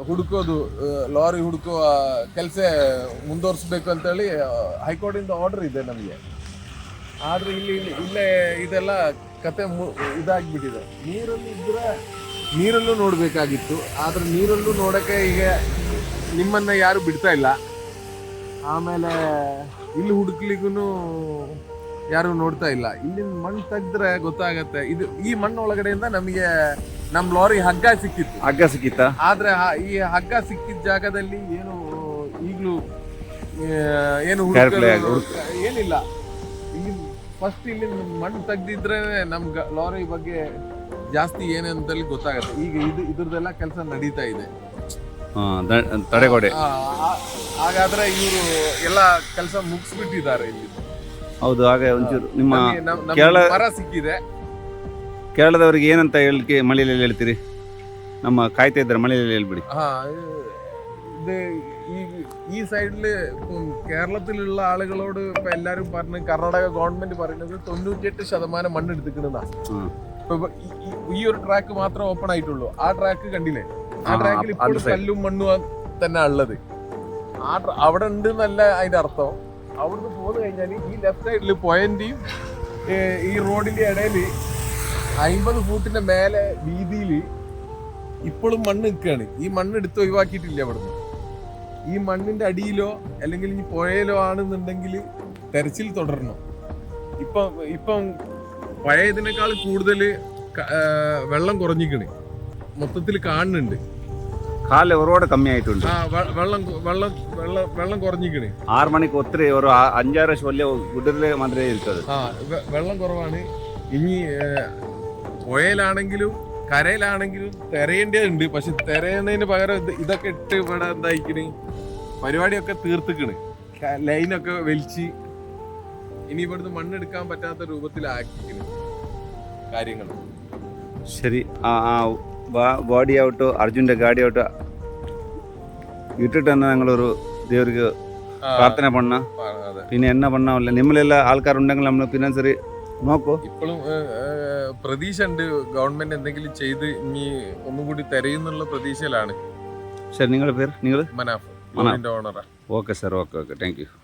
ಹುಡುಕೋದು lorry ಹುಡುಕುವ ಕೆಲಸ ಮುಂದುವರಿಸಬೇಕು ಅಂತೇಳಿ ಹೈಕೋರ್ಟಿಂದ ಆರ್ಡರ್ ಇದೆ ನಮಗೆ. ಆದ್ರೆ ಇಲ್ಲೇ ಇದೆಲ್ಲ ಕತೆ ಇದಾಗ್ಬಿಟ್ಟಿದೆ. ನೀರಲ್ಲೂ ನೋಡ್ಬೇಕಾಗಿತ್ತು, ಆದ್ರೆ ನೀರಲ್ಲೂ ನೋಡಕ್ಕೆ ಈಗ ನಿಮ್ಮನ್ನ ಯಾರು ಬಿಡ್ತಾ ಇಲ್ಲ. ಆಮೇಲೆ ಇಲ್ಲಿ ಹುಡುಕ್ಲಿಕ್ಕೂ ಯಾರು ನೋಡ್ತಾ ಇಲ್ಲ. ಇಲ್ಲಿನ ಮಣ್ಣು ತೆಗೆದ್ರೆ ಗೊತ್ತಾಗತ್ತೆ. ಈ ಮಣ್ಣು ಒಳಗಡೆಯಿಂದ ನಮಗೆ ನಮ್ ಲಾರಿ ಹಗ್ಗ ಸಿಕ್ಕಿತ್ತ. ಆದ್ರೆ ಈ ಹಗ್ಗ ಸಿಕ್ಕಿದ ಜಾಗದಲ್ಲಿ ಈಗ್ಲೂ ಏನು ಏನಿಲ್ಲ. ಇಲ್ಲಿ ಫಸ್ಟ್ ಇಲ್ಲಿ ಮಣ್ಣು ತೆಗ್ದಿದ್ರೆ ನಮ್ ಲಾರಿ ಬಗ್ಗೆ ಜಾಸ್ತಿ ಏನಂತಲ್ಲಿ ಗೊತ್ತಾಗತ್ತೆ. ಈಗ ಇದ್ರದ್ದೆಲ್ಲ ಕೆಲಸ ನಡೀತಾ ಇದೆ, ತಡೆಗೋಡೆ. ಹಾಗಾದ್ರೆ ಇವರು ಎಲ್ಲ ಕೆಲಸ ಮುಗಿಸ್ಬಿಟ್ಟಿದ್ದಾರೆ ಇಲ್ಲಿ. ಹೌದು. ಹಾಗೆ ಒಂಚೂರು ನಿಮ್ಮ ಮರ ಸಿಕ್ಕಿದೆ. ಕೇರಳದವರಿಗೆ ಏನಂತ ಹೇಳಿಕೆ ಮಳೆಯಲ್ಲಿ ಹೇಳ್ತೀರಿ? ನಮ್ಮ ಕಾಯ್ತಾ ಇದ್ದಾರೆ ಮಳೆಯಲ್ಲಿ ಹೇಳ್ಬಿಡಿ. ഈ സൈഡില് കേരളത്തിലുള്ള ആളുകളോട് ഇപ്പൊ എല്ലാരും പറഞ്ഞ് കർണാടക ഗവൺമെന്റ് പറയുന്നത് 98% മണ്ണ് എടുത്തിക്കുന്നതാ. ഇപ്പൊ ഈ ഒരു ട്രാക്ക് മാത്രം ഓപ്പൺ ആയിട്ടുള്ളൂ. ആ ട്രാക്ക് കണ്ടില്ലേ? ആ ട്രാക്കിൽ ഇപ്പോഴും കല്ലും മണ്ണും തന്നെ ഉള്ളത്. അവിടെ ഉണ്ട് എന്നല്ല അതിന്റെ അർത്ഥം. അവിടുന്ന് പോന്നു കഴിഞ്ഞാൽ ഈ ലെഫ്റ്റ് സൈഡിൽ പോയിന്റെയും ഈ റോഡിന്റെ ഇടയിൽ 50 ഫൂട്ടിന്റെ മേലെ വീതിയിൽ ഇപ്പോഴും മണ്ണ് നിൽക്കുകയാണ്. ഈ മണ്ണ് എടുത്ത് ഒഴിവാക്കിയിട്ടില്ല അവിടുന്ന്. ഈ മണ്ണിന്റെ അടിയിലോ അല്ലെങ്കിൽ ഇനി പുഴയിലോ ആണെന്നുണ്ടെങ്കിൽ തെരച്ചിൽ തുടരണം. ഇപ്പം പഴയതിനേക്കാൾ കൂടുതൽ വെള്ളം കുറഞ്ഞിക്കണ്, മൊത്തത്തിൽ കാണുന്നുണ്ട്. കാല് ഒരുപാട് കമ്മിയായിട്ടുണ്ട്. വെള്ളം കുറഞ്ഞിക്കണ്. 6 മണിക്ക് ഒത്തിരി ഒരു 5-6 വലിയ ഗുഡറിലെ മാത്രമേ ഇരിക്കത്. വെള്ളം കുറവാണ്. ഇനി പുഴയിലാണെങ്കിലും കരയിലാണെങ്കിലും തെരയേണ്ടതുണ്ട്. പക്ഷെ തെരയുന്നതിന് പകരം ഇതൊക്കെ ഇട്ട് ഇവിടെ എന്തായിക്കണ്, പരിപാടിയൊക്കെ തീർത്തിക്കണ്. ലൈനൊക്കെ വലിച്ച് ഇനി ഇവിടുന്ന് മണ്ണെടുക്കാൻ പറ്റാത്ത രൂപത്തിലാക്കിക്കണ് കാര്യങ്ങൾ. ശരി. ബോഡി ഔട്ടോ അർജുൻ്റെ ഗാഡി ഔട്ടോ ഇട്ടിട്ട് തന്നെ ഞങ്ങളൊരു ദേവർക്ക് പ്രാർത്ഥന പണ്ണ. പിന്നെ എന്നാ പണ്ണാവില്ല, നിമ്മളെല്ലാം ആൾക്കാരുണ്ടെങ്കിൽ നമ്മൾ പിന്നെ ശരി നോക്കൂ. ഇപ്പോഴും പ്രതീക്ഷ ഉണ്ട് ഗവൺമെന്റ് എന്തെങ്കിലും ചെയ്ത് ഇനി ഒന്നുകൂടി തെരയുന്നുള്ള പ്രതീക്ഷയിലാണ്. ശരി. നിങ്ങളുടെ പേര്? നിങ്ങൾ? മനാഫ്, ഓണറാ. Okay sir. Okay. Thank U.